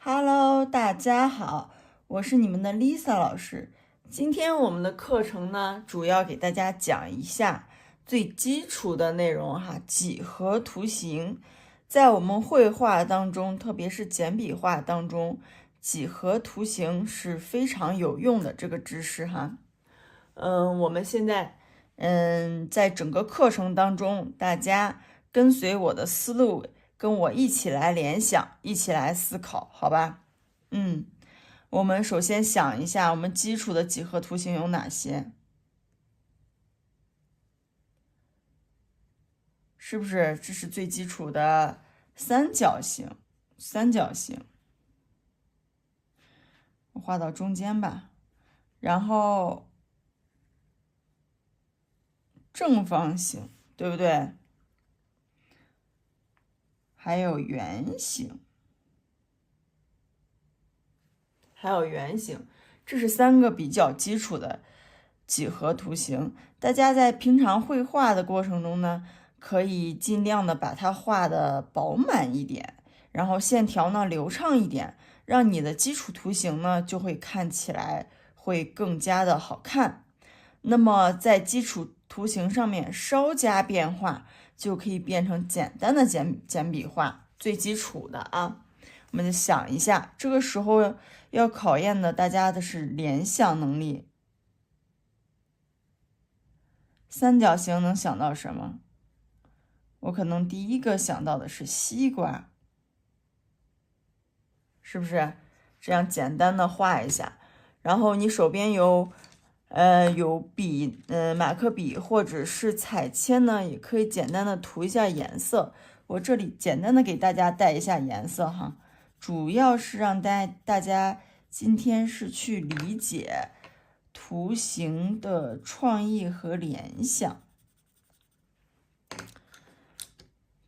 Hello，大家好，我是你们的 Lisa 老师。今天我们的课程呢，主要给大家讲一下最基础的内容哈，几何图形。在我们绘画当中，特别是简笔画当中，几何图形是非常有用的这个知识哈。我们现在在整个课程当中，大家跟随我的思路，跟我一起来联想，一起来思考，好吧？我们首先想一下，我们基础的几何图形有哪些？是不是这是最基础的三角形？三角形，我画到中间吧。然后正方形，对不对？还有圆形。这是三个比较基础的几何图形。大家在平常绘画的过程中呢，可以尽量的把它画的饱满一点，然后线条呢流畅一点，让你的基础图形呢就会看起来会更加的好看。那么在基础图形上面稍加变化，就可以变成简单的简笔画，最基础的啊。我们就想一下，这个时候要考验的大家的是联想能力。三角形能想到什么？我可能第一个想到的是西瓜，是不是？这样简单的画一下，然后你手边有笔，马克笔或者是彩铅呢，也可以简单的涂一下颜色。我这里简单的给大家带一下颜色哈。主要是让大家今天是去理解图形的创意和联想，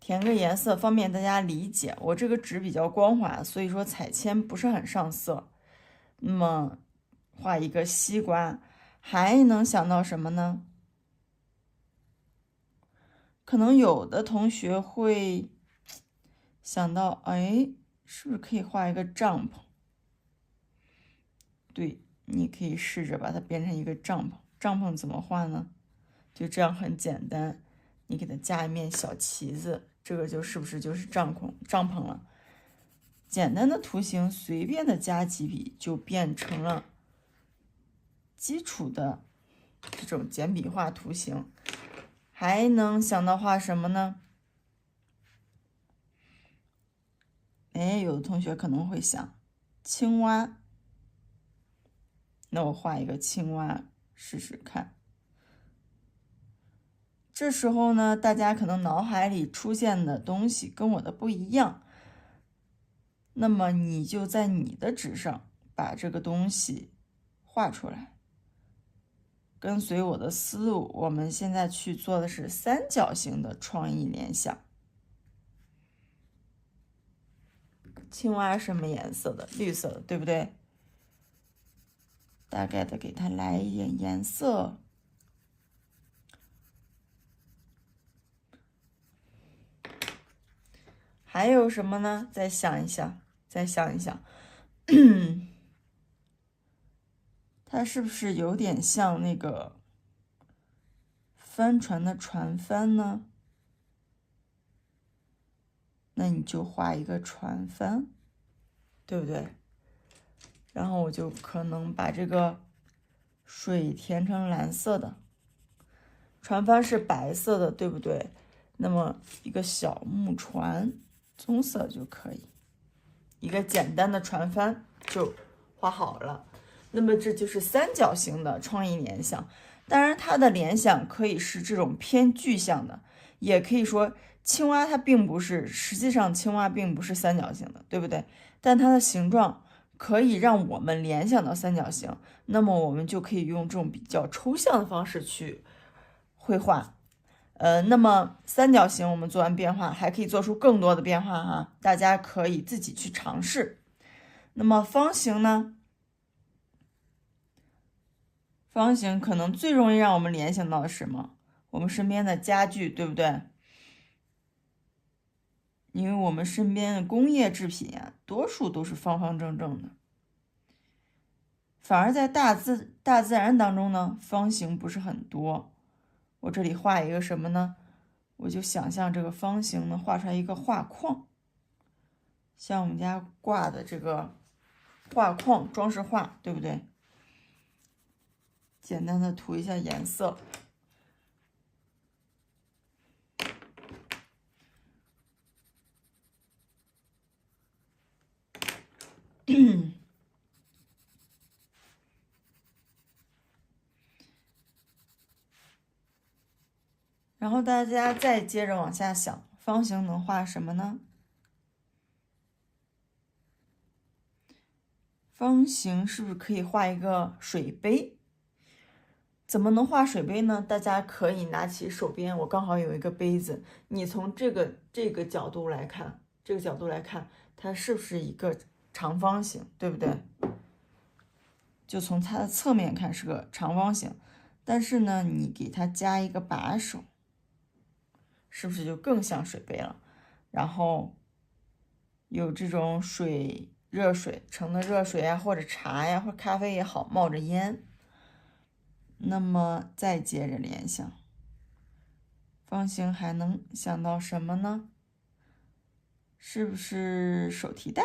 填个颜色方便大家理解。我这个纸比较光滑，所以说彩铅不是很上色。那么画一个西瓜，还能想到什么呢？可能有的同学会想到，哎，是不是可以画一个帐篷？对，你可以试着把它变成一个帐篷。帐篷怎么画呢？就这样很简单，你给它加一面小旗子，这个就是不是就是帐篷了？简单的图形随便的加几笔就变成了基础的这种简笔画图形。还能想到画什么呢？哎，有的同学可能会想青蛙，那我画一个青蛙试试看。这时候呢，大家可能脑海里出现的东西跟我的不一样，那么你就在你的纸上把这个东西画出来，跟随我的思路，我们现在去做的是三角形的创意联想。青蛙什么颜色的？绿色的，对不对？大概的给它来一点颜色。还有什么呢？再想一想，它是不是有点像那个帆船的船帆呢？那你就画一个船帆，对不对？然后我就可能把这个水填成蓝色的，船帆是白色的，对不对？那么一个小木船，棕色就可以，一个简单的船帆就画好了。那么这就是三角形的创意联想。当然，它的联想可以是这种偏具象的，也可以说青蛙它并不是，实际上青蛙并不是三角形的，对不对？但它的形状可以让我们联想到三角形，那么我们就可以用这种比较抽象的方式去绘画。那么三角形我们做完变化，还可以做出更多的变化哈，大家可以自己去尝试。那么方形呢？方形可能最容易让我们联想到的是什么？我们身边的家具，对不对？因为我们身边的工业制品啊，多数都是方方正正的，反而在大自然当中呢，方形不是很多。我这里画一个什么呢？我就想象这个方形呢，画出来一个画框，像我们家挂的这个画框装饰画，对不对？简单的涂一下颜色。然后大家再接着往下想，方形能画什么呢？方形是不是可以画一个水杯？怎么能画水杯呢？大家可以拿起手边，我刚好有一个杯子，你从这个角度来看，它是不是一个长方形，对不对？就从它的侧面看是个长方形，但是呢，你给它加一个把手，是不是就更像水杯了？然后有这种热水盛的热水呀，或者茶呀，或者咖啡也好，冒着烟。那么再接着联想，方形还能想到什么呢？是不是手提袋？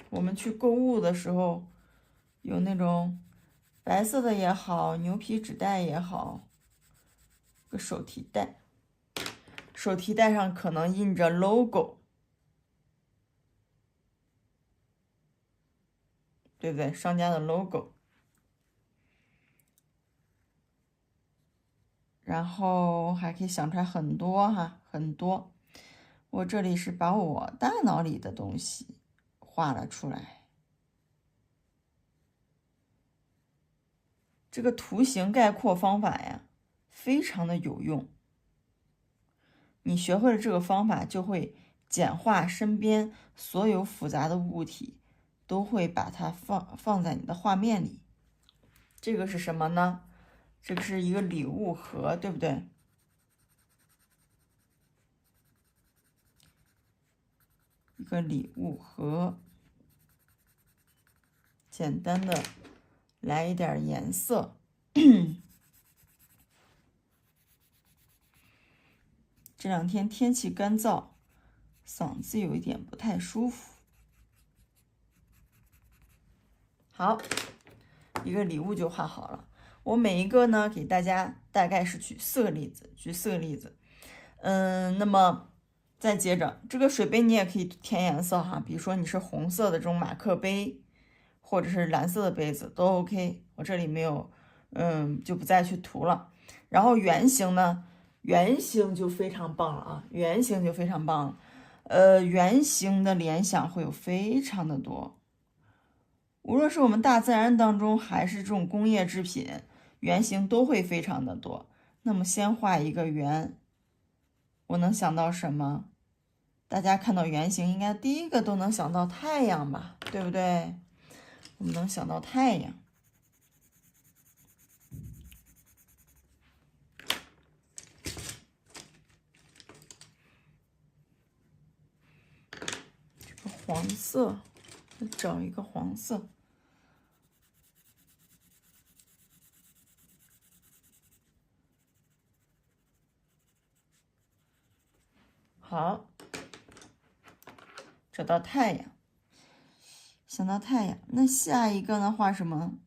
我们去购物的时候，有那种白色的也好，牛皮纸袋也好，个手提袋，手提袋上可能印着 logo， 对不对？商家的 logo。然后还可以想出来很多哈，很多。我这里是把我大脑里的东西画了出来。这个图形概括方法呀，非常的有用。你学会了这个方法，就会简化身边所有复杂的物体，都会把它放在你的画面里。这个是什么呢？这个是一个礼物盒，对不对？一个礼物盒，简单的来一点颜色。这两天天气干燥，嗓子有一点不太舒服。好，一个礼物就画好了。我每一个呢，给大家大概是举4个例子。那么再接着，这个水杯你也可以填颜色哈，比如说你是红色的这种马克杯，或者是蓝色的杯子都 OK。我这里没有，就不再去涂了。然后圆形呢，圆形就非常棒了啊，圆形就非常棒了。圆形的联想会有非常的多，无论是我们大自然当中，还是这种工业制品，圆形都会非常的多。那么先画一个圆，我能想到什么？大家看到圆形，应该第一个都能想到太阳吧，对不对？我们能想到太阳。这个黄色，找一个黄色。好，找到太阳，想到太阳，那下一个呢？画什么？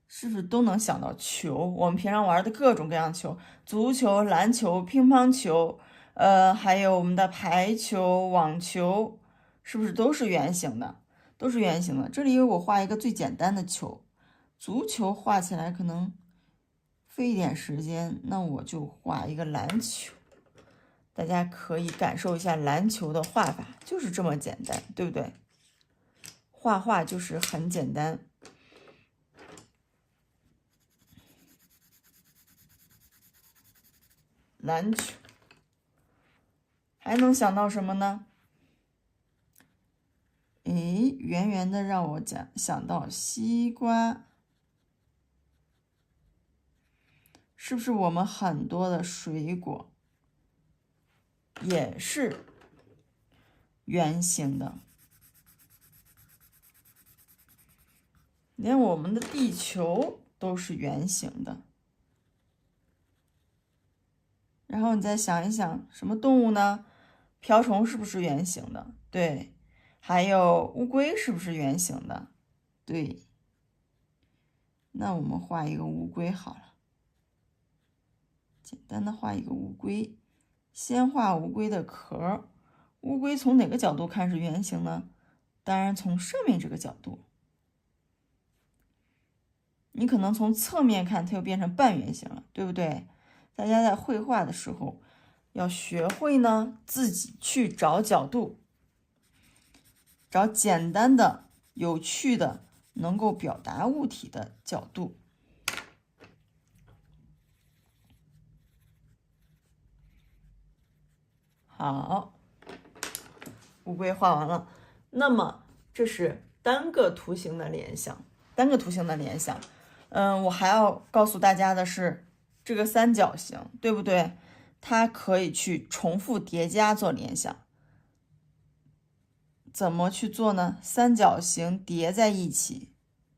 是不是都能想到球？我们平常玩的各种各样的球，足球、篮球、乒乓球，还有我们的排球、网球，是不是都是圆形的？都是圆形的。这里我画一个最简单的球，足球画起来可能费一点时间，那我就画一个篮球。大家可以感受一下篮球的画法，就是这么简单，对不对？画画就是很简单。篮球还能想到什么呢？诶，圆圆的让我想到西瓜，是不是我们很多的水果也是圆形的，连我们的地球都是圆形的。然后你再想一想，什么动物呢？瓢虫是不是圆形的？对。还有乌龟是不是圆形的？对。那我们画一个乌龟好了，简单的画一个乌龟。先画乌龟的壳。乌龟从哪个角度看是圆形呢？当然从上面这个角度。你可能从侧面看，它又变成半圆形了，对不对？大家在绘画的时候要学会呢，自己去找角度，找简单的、有趣的、能够表达物体的角度。好，乌龟画完了。那么这是单个图形的联想，单个图形的联想。我还要告诉大家的是，这个三角形，对不对？它可以去重复叠加做联想。怎么去做呢？三角形叠在一起，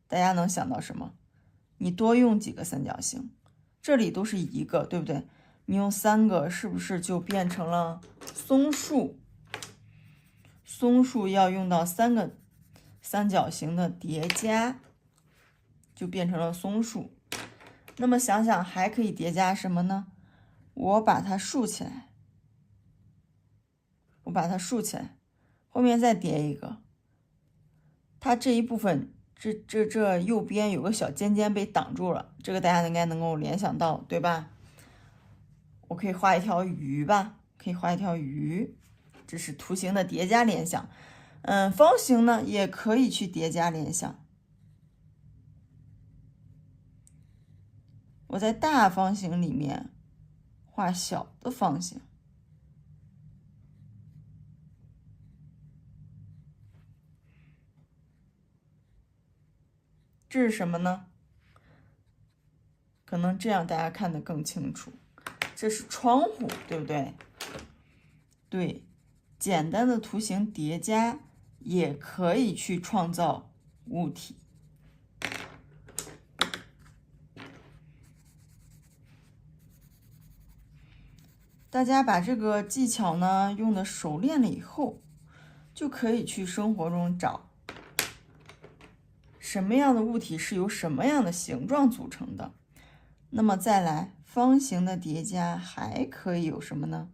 大家能想到什么？你多用几个三角形，这里都是一个，对不对？你用3个，是不是就变成了松树？松树要用到3个三角形的叠加，就变成了松树。那么想想还可以叠加什么呢？我把它竖起来，后面再叠一个，它这一部分，这右边有个小尖尖被挡住了，这个大家应该能够联想到，对吧？我可以画一条鱼吧，这是图形的叠加联想。方形呢也可以去叠加联想。我在大方形里面画小的方形。这是什么呢？可能这样大家看得更清楚。这是窗户，对不对？对，简单的图形叠加也可以去创造物体。大家把这个技巧呢用的熟练了以后，就可以去生活中找什么样的物体是由什么样的形状组成的。那么再来，方形的叠加还可以有什么呢？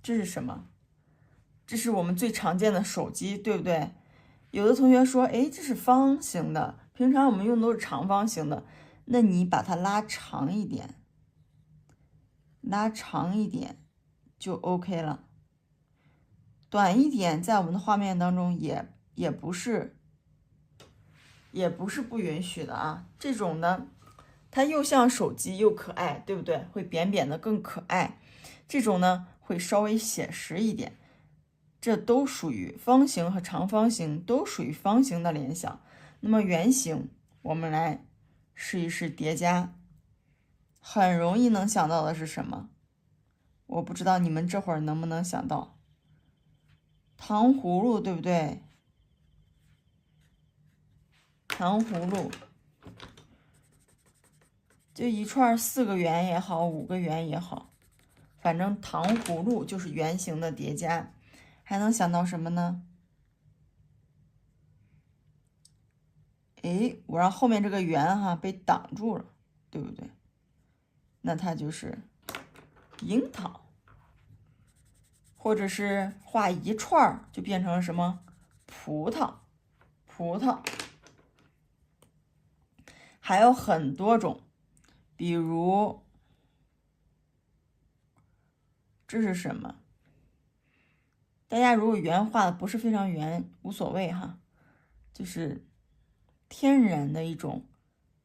这是什么？这是我们最常见的手机，对不对？有的同学说，哎，这是方形的，平常我们用的都是长方形的，那你把它拉长一点，就 OK 了。短一点，在我们的画面当中也不是不允许的啊。这种呢，它又像手机又可爱，对不对？会扁扁的更可爱。这种呢会稍微写实一点。这都属于方形和长方形，都属于方形的联想。那么圆形，我们来试一试叠加。很容易能想到的是什么？我不知道你们这会儿能不能想到。糖葫芦，对不对？糖葫芦，就一串4个圆也好，5个圆也好，反正糖葫芦就是圆形的叠加。还能想到什么呢？哎，我让后面这个圆被挡住了，对不对？那它就是樱桃，或者是画一串就变成了什么？葡萄。还有很多种，比如这是什么？大家如果圆画的不是非常圆，无所谓哈，就是天然的一种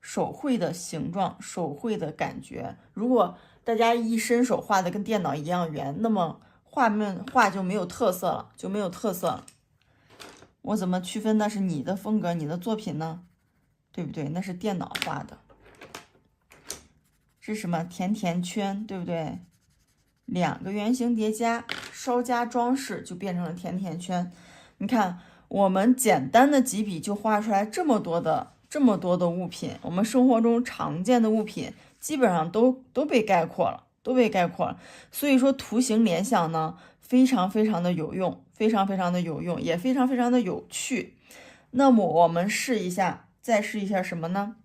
手绘的形状，手绘的感觉。如果大家一伸手画的跟电脑一样圆，那么画就没有特色了，我怎么区分那是你的风格，你的作品呢？对不对？那是电脑画的。这是什么？甜甜圈，对不对？两个圆形叠加，稍加装饰就变成了甜甜圈。你看，我们简单的几笔就画出来这么多的物品，我们生活中常见的物品基本上都被概括了，所以说图形联想呢，非常的有用，非常的有用，也非常的有趣。那么我们试一下，再试一下什么呢？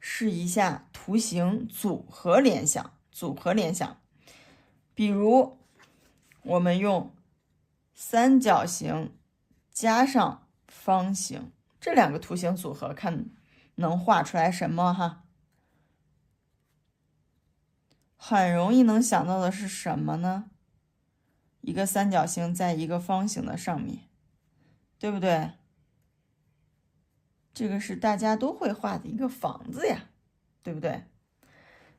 试一下图形组合联想，比如我们用三角形加上方形这两个图形组合，看能画出来什么哈？很容易能想到的是什么呢？一个三角形在一个方形的上面，对不对？这个是大家都会画的一个房子呀，对不对？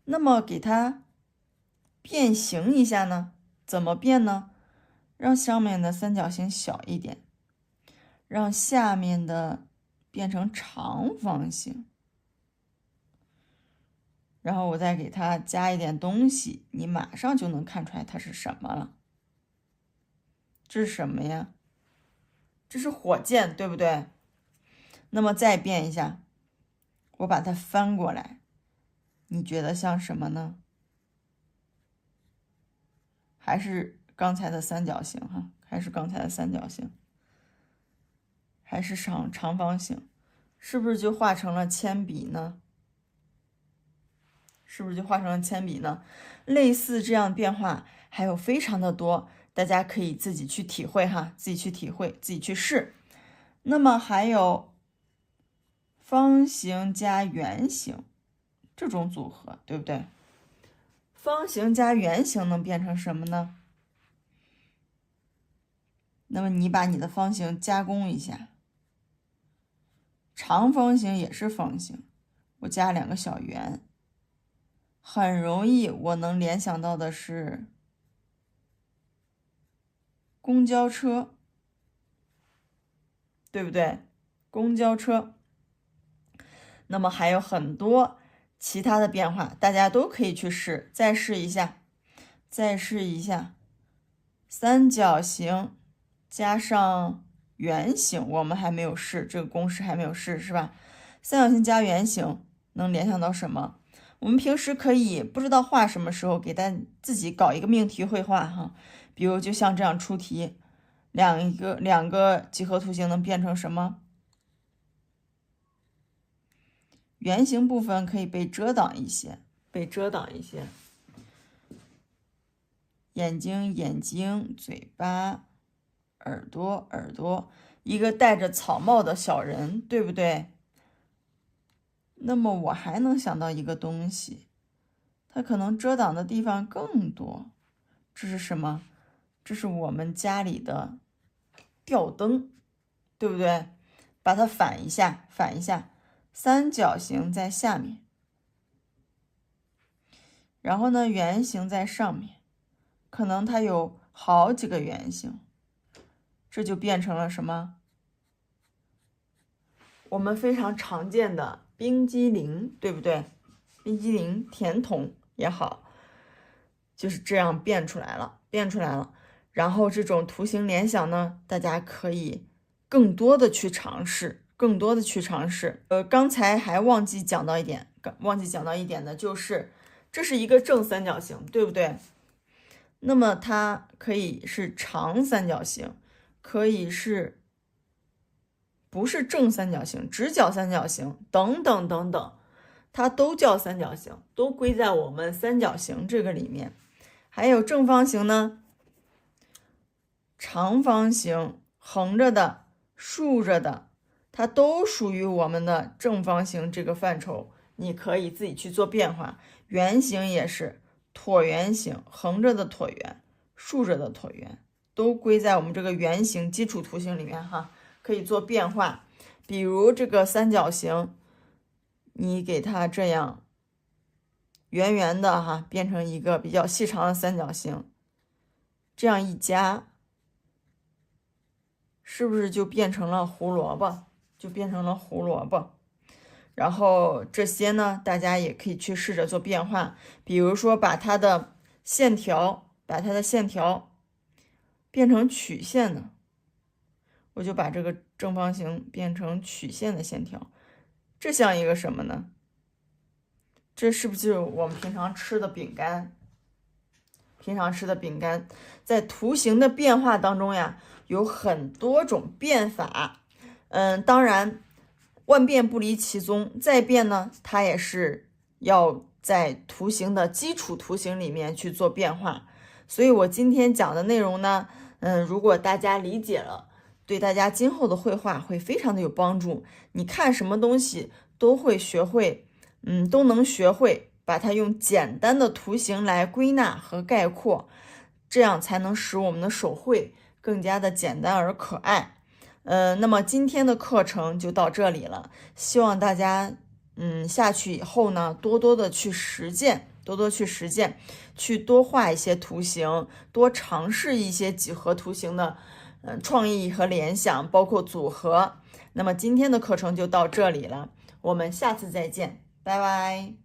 那么给它变形一下呢？怎么变呢？让上面的三角形小一点，让下面的变成长方形，然后我再给它加一点东西，你马上就能看出来它是什么了。这是什么呀？这是火箭，对不对？那么再变一下，我把它翻过来，你觉得像什么呢？还是刚才的三角形哈，还是刚才的三角形，还是长方形，是不是就画成了铅笔呢？类似这样变化还有非常的多，大家可以自己去体会哈，自己去体会，自己去试。那么还有方形加圆形这种组合，对不对？方形加圆形能变成什么呢？那么你把你的方形加工一下，长方形也是方形，我加两个小圆，很容易我能联想到的是公交车，对不对？公交车。那么还有很多其他的变化，大家都可以去试，再试一下，三角形加上圆形，我们还没有试，这个公式还没有试，是吧？三角形加圆形能联想到什么？我们平时可以不知道画什么时候，给自己搞一个命题绘画哈，比如就像这样出题，两个几何图形能变成什么？圆形部分可以被遮挡一些，眼睛，嘴巴，耳朵，一个戴着草帽的小人，对不对？那么我还能想到一个东西，它可能遮挡的地方更多。这是什么？这是我们家里的吊灯，对不对？把它反一下，三角形在下面，然后呢，圆形在上面，可能它有好几个圆形，这就变成了什么？我们非常常见的冰激凌，对不对？冰激凌、甜筒也好，就是这样变出来了。然后这种图形联想呢，大家可以更多的去尝试。刚才还忘记讲到一点的就是，这是一个正三角形，对不对？那么它可以是长三角形，可以是不是正三角形、直角三角形等等，它都叫三角形，都归在我们三角形这个里面。还有正方形呢，长方形、横着的、竖着的，它都属于我们的正方形这个范畴，你可以自己去做变化。圆形也是，椭圆形、横着的椭圆、竖着的椭圆，都归在我们这个圆形基础图形里面哈，可以做变化。比如这个三角形，你给它这样圆圆的哈，变成一个比较细长的三角形，这样一加，是不是就变成了胡萝卜？然后这些呢，大家也可以去试着做变化，比如说把它的线条变成曲线的，我就把这个正方形变成曲线的线条。这像一个什么呢？这是不是就是我们平常吃的饼干？在图形的变化当中呀，有很多种变法。当然，万变不离其宗，再变呢，它也是要在图形的基础图形里面去做变化。所以我今天讲的内容呢，如果大家理解了，对大家今后的绘画会非常的有帮助。你看什么东西都会学会，都能学会把它用简单的图形来归纳和概括，这样才能使我们的手绘更加的简单而可爱。那么今天的课程就到这里了，希望大家下去以后呢，多多的去实践，去多画一些图形，多尝试一些几何图形的创意和联想，包括组合。那么今天的课程就到这里了，我们下次再见，拜拜。